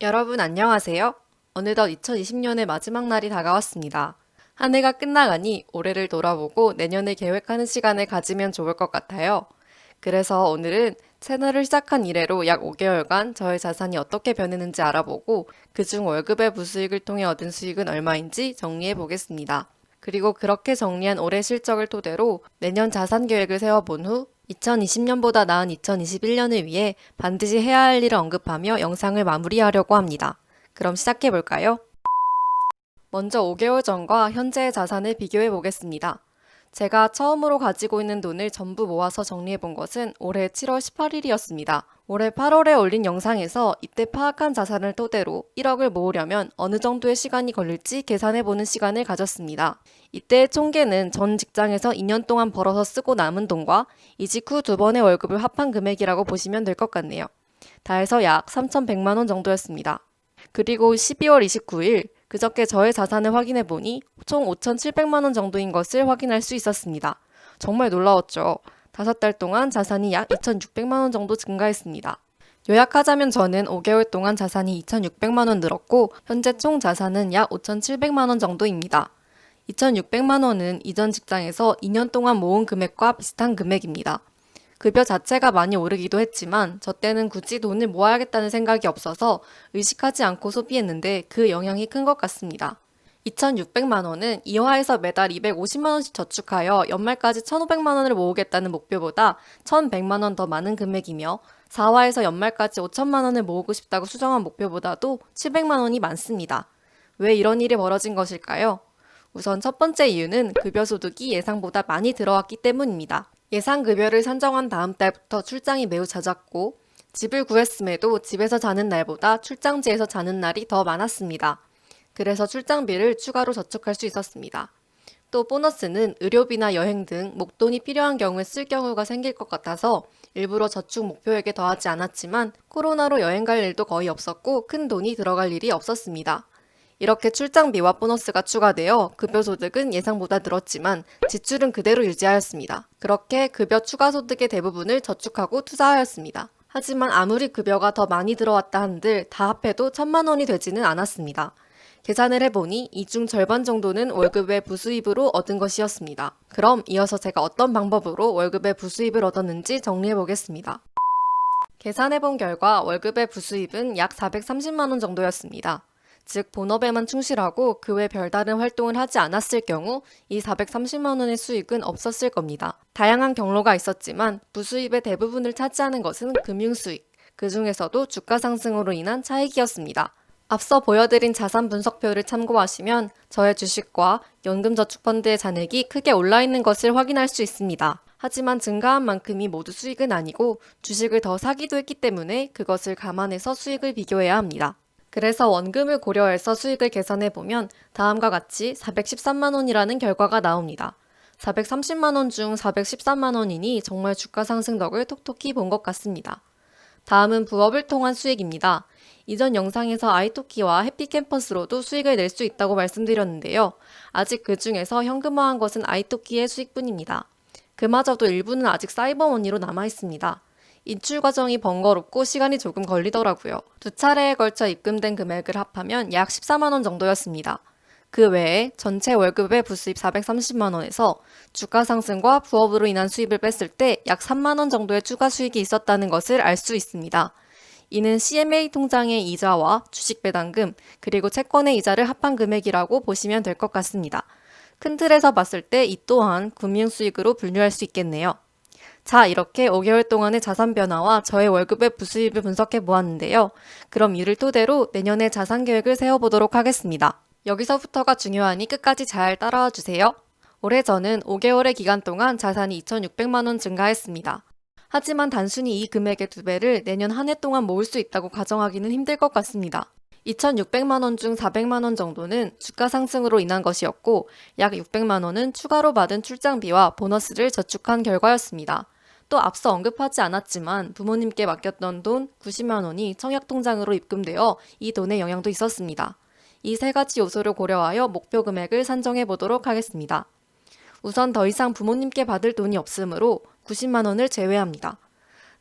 여러분 안녕하세요. 어느덧 2020년의 마지막 날이 다가왔습니다. 한 해가 끝나가니 올해를 돌아보고 내년을 계획하는 시간을 가지면 좋을 것 같아요. 그래서 오늘은 채널을 시작한 이래로 약 5개월간 저의 자산이 어떻게 변했는지 알아보고 그중 월급의 부수익을 통해 얻은 수익은 얼마인지 정리해 보겠습니다. 그리고 그렇게 정리한 올해 실적을 토대로 내년 자산 계획을 세워본 후 2020년보다 나은 2021년을 위해 반드시 해야 할 일을 언급하며 영상을 마무리하려고 합니다. 그럼 시작해 볼까요? 먼저 5개월 전과 현재의 자산을 비교해 보겠습니다. 제가 처음으로 가지고 있는 돈을 전부 모아서 정리해 본 것은 올해 7월 18일이었습니다. 올해 8월에 올린 영상에서 이때 파악한 자산을 토대로 1억을 모으려면 어느 정도의 시간이 걸릴지 계산해 보는 시간을 가졌습니다. 이때의 총계는 전 직장에서 2년 동안 벌어서 쓰고 남은 돈과 이직 후 두 번의 월급을 합한 금액이라고 보시면 될 것 같네요. 다 해서 약 3,100만 원 정도였습니다. 그리고 12월 29일 그저께 저의 자산을 확인해 보니 총 5,700만 원 정도인 것을 확인할 수 있었습니다. 정말 놀라웠죠. 5달 동안 자산이 약 2,600만 원 정도 증가했습니다. 요약하자면 저는 5개월 동안 자산이 2,600만 원 늘었고 현재 총 자산은 약 5,700만 원 정도입니다. 2,600만 원은 이전 직장에서 2년 동안 모은 금액과 비슷한 금액입니다. 급여 자체가 많이 오르기도 했지만 저 때는 굳이 돈을 모아야겠다는 생각이 없어서 의식하지 않고 소비했는데 그 영향이 큰 것 같습니다. 2,600만 원은 2화에서 매달 250만 원씩 저축하여 연말까지 1,500만 원을 모으겠다는 목표보다 1,100만 원 더 많은 금액이며 4화에서 연말까지 5천만 원을 모으고 싶다고 수정한 목표보다도 700만 원이 많습니다. 왜 이런 일이 벌어진 것일까요? 우선 첫 번째 이유는 급여 소득이 예상보다 많이 들어왔기 때문입니다. 예상 급여를 산정한 다음 달부터 출장이 매우 잦았고 집을 구했음에도 집에서 자는 날보다 출장지에서 자는 날이 더 많았습니다. 그래서 출장비를 추가로 저축할 수 있었습니다. 또 보너스는 의료비나 여행 등 목돈이 필요한 경우에 쓸 경우가 생길 것 같아서 일부러 저축 목표액에 더하지 않았지만 코로나로 여행 갈 일도 거의 없었고 큰 돈이 들어갈 일이 없었습니다. 이렇게 출장비와 보너스가 추가되어 급여 소득은 예상보다 늘었지만 지출은 그대로 유지하였습니다. 그렇게 급여 추가 소득의 대부분을 저축하고 투자하였습니다. 하지만 아무리 급여가 더 많이 들어왔다 한들 다 합해도 1,000만 원이 되지는 않았습니다. 계산을 해보니 이 중 절반 정도는 월급의 부수입으로 얻은 것이었습니다. 그럼 이어서 제가 어떤 방법으로 월급의 부수입을 얻었는지 정리해보겠습니다. 계산해본 결과 월급의 부수입은 약 430만 원 정도였습니다. 즉 본업에만 충실하고 그 외 별다른 활동을 하지 않았을 경우 이 430만 원의 수익은 없었을 겁니다. 다양한 경로가 있었지만 부수입의 대부분을 차지하는 것은 금융수익, 그 중에서도 주가 상승으로 인한 차익이었습니다. 앞서 보여드린 자산 분석표를 참고하시면 저의 주식과 연금저축펀드의 잔액이 크게 올라 있는 것을 확인할 수 있습니다. 하지만 증가한 만큼이 모두 수익은 아니고 주식을 더 사기도 했기 때문에 그것을 감안해서 수익을 비교해야 합니다. 그래서 원금을 고려해서 수익을 계산해보면 다음과 같이 413만 원이라는 결과가 나옵니다. 430만 원 중 413만 원이니 정말 주가 상승 덕을 톡톡히 본 것 같습니다. 다음은 부업을 통한 수익입니다. 이전 영상에서 아이토키와 해피캠퍼스로도 수익을 낼 수 있다고 말씀드렸는데요. 아직 그 중에서 현금화한 것은 아이토키의 수익뿐입니다. 그마저도 일부는 아직 사이버머니로 남아있습니다. 인출 과정이 번거롭고 시간이 조금 걸리더라고요. 두 차례에 걸쳐 입금된 금액을 합하면 약 14만 원 정도였습니다. 그 외에 전체 월급의 부수입 430만 원에서 주가 상승과 부업으로 인한 수입을 뺐을 때 약 3만 원 정도의 추가 수익이 있었다는 것을 알 수 있습니다. 이는 CMA 통장의 이자와 주식 배당금, 그리고 채권의 이자를 합한 금액이라고 보시면 될 것 같습니다. 큰 틀에서 봤을 때 이 또한 금융수익으로 분류할 수 있겠네요. 자, 이렇게 5개월 동안의 자산 변화와 저의 월급의 부수입을 분석해 보았는데요. 그럼 이를 토대로 내년의 자산 계획을 세워보도록 하겠습니다. 여기서부터가 중요하니 끝까지 잘 따라와 주세요. 올해 저는 5개월의 기간 동안 자산이 2,600만 원 증가했습니다. 하지만 단순히 이 금액의 2배를 내년 한 해 동안 모을 수 있다고 가정하기는 힘들 것 같습니다. 2,600만 원 중 400만 원 정도는 주가 상승으로 인한 것이었고 약 600만 원은 추가로 받은 출장비와 보너스를 저축한 결과였습니다. 또 앞서 언급하지 않았지만 부모님께 맡겼던 돈 90만 원이 청약통장으로 입금되어 이 돈에 영향도 있었습니다. 이 세 가지 요소를 고려하여 목표 금액을 산정해 보도록 하겠습니다. 우선 더 이상 부모님께 받을 돈이 없으므로 90만 원을 제외합니다.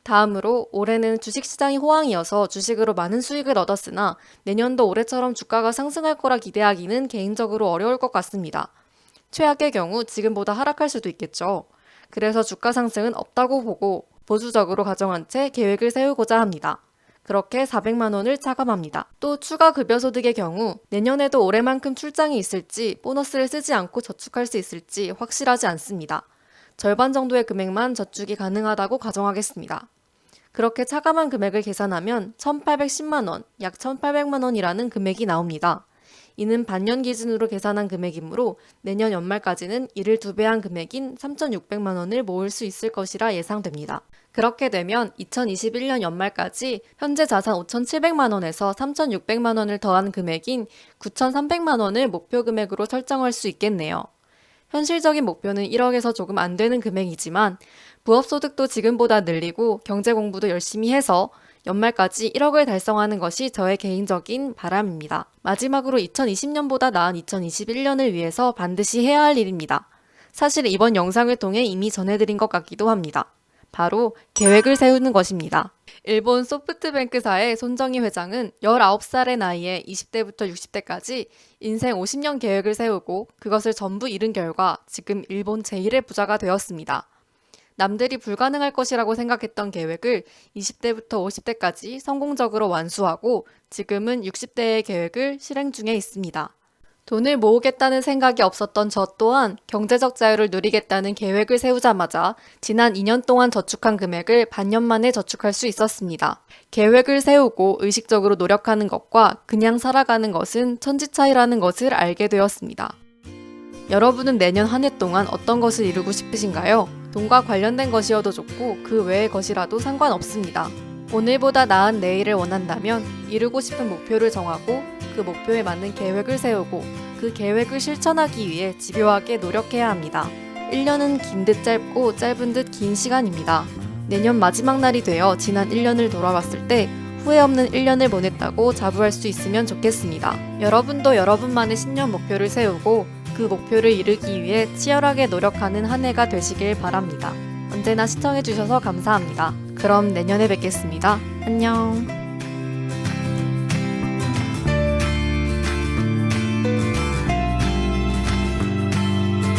다음으로 올해는 주식시장이 호황이어서 주식으로 많은 수익을 얻었으나 내년도 올해처럼 주가가 상승할 거라 기대하기는 개인적으로 어려울 것 같습니다. 최악의 경우 지금보다 하락할 수도 있겠죠. 그래서 주가 상승은 없다고 보고 보수적으로 가정한 채 계획을 세우고자 합니다. 그렇게 400만 원을 차감합니다. 또 추가 급여소득의 경우 내년에도 올해만큼 출장이 있을지 보너스를 쓰지 않고 저축할 수 있을지 확실하지 않습니다. 절반 정도의 금액만 저축이 가능하다고 가정하겠습니다. 그렇게 차감한 금액을 계산하면 1,810만 원, 약 1,800만 원이라는 금액이 나옵니다. 이는 반년 기준으로 계산한 금액이므로 내년 연말까지는 이를 2배한 금액인 3,600만 원을 모을 수 있을 것이라 예상됩니다. 그렇게 되면 2021년 연말까지 현재 자산 5,700만 원에서 3,600만 원을 더한 금액인 9,300만 원을 목표 금액으로 설정할 수 있겠네요. 현실적인 목표는 1억에서 조금 안 되는 금액이지만 부업소득도 지금보다 늘리고 경제 공부도 열심히 해서 연말까지 1억을 달성하는 것이 저의 개인적인 바람입니다. 마지막으로 2020년보다 나은 2021년을 위해서 반드시 해야 할 일입니다. 사실 이번 영상을 통해 이미 전해드린 것 같기도 합니다. 바로 계획을 세우는 것입니다. 일본 소프트뱅크사의 손정희 회장은 19살의 나이에 20대부터 60대까지 인생 50년 계획을 세우고 그것을 전부 이룬 결과 지금 일본 제1의 부자가 되었습니다. 남들이 불가능할 것이라고 생각했던 계획을 20대부터 50대까지 성공적으로 완수하고 지금은 60대의 계획을 실행 중에 있습니다. 돈을 모으겠다는 생각이 없었던 저 또한 경제적 자유를 누리겠다는 계획을 세우자마자 지난 2년 동안 저축한 금액을 반년 만에 저축할 수 있었습니다. 계획을 세우고 의식적으로 노력하는 것과 그냥 살아가는 것은 천지 차이라는 것을 알게 되었습니다. 여러분은 내년 한 해 동안 어떤 것을 이루고 싶으신가요? 돈과 관련된 것이어도 좋고 그 외의 것이라도 상관없습니다. 오늘보다 나은 내일을 원한다면 이루고 싶은 목표를 정하고 그 목표에 맞는 계획을 세우고 그 계획을 실천하기 위해 집요하게 노력해야 합니다. 1년은 긴 듯 짧고 짧은 듯 긴 시간입니다. 내년 마지막 날이 되어 지난 1년을 돌아봤을 때 후회 없는 1년을 보냈다고 자부할 수 있으면 좋겠습니다. 여러분도 여러분만의 신년 목표를 세우고 그 목표를 이루기 위해 치열하게 노력하는 한 해가 되시길 바랍니다. 언제나 시청해주셔서 감사합니다. 그럼 내년에 뵙겠습니다. 안녕.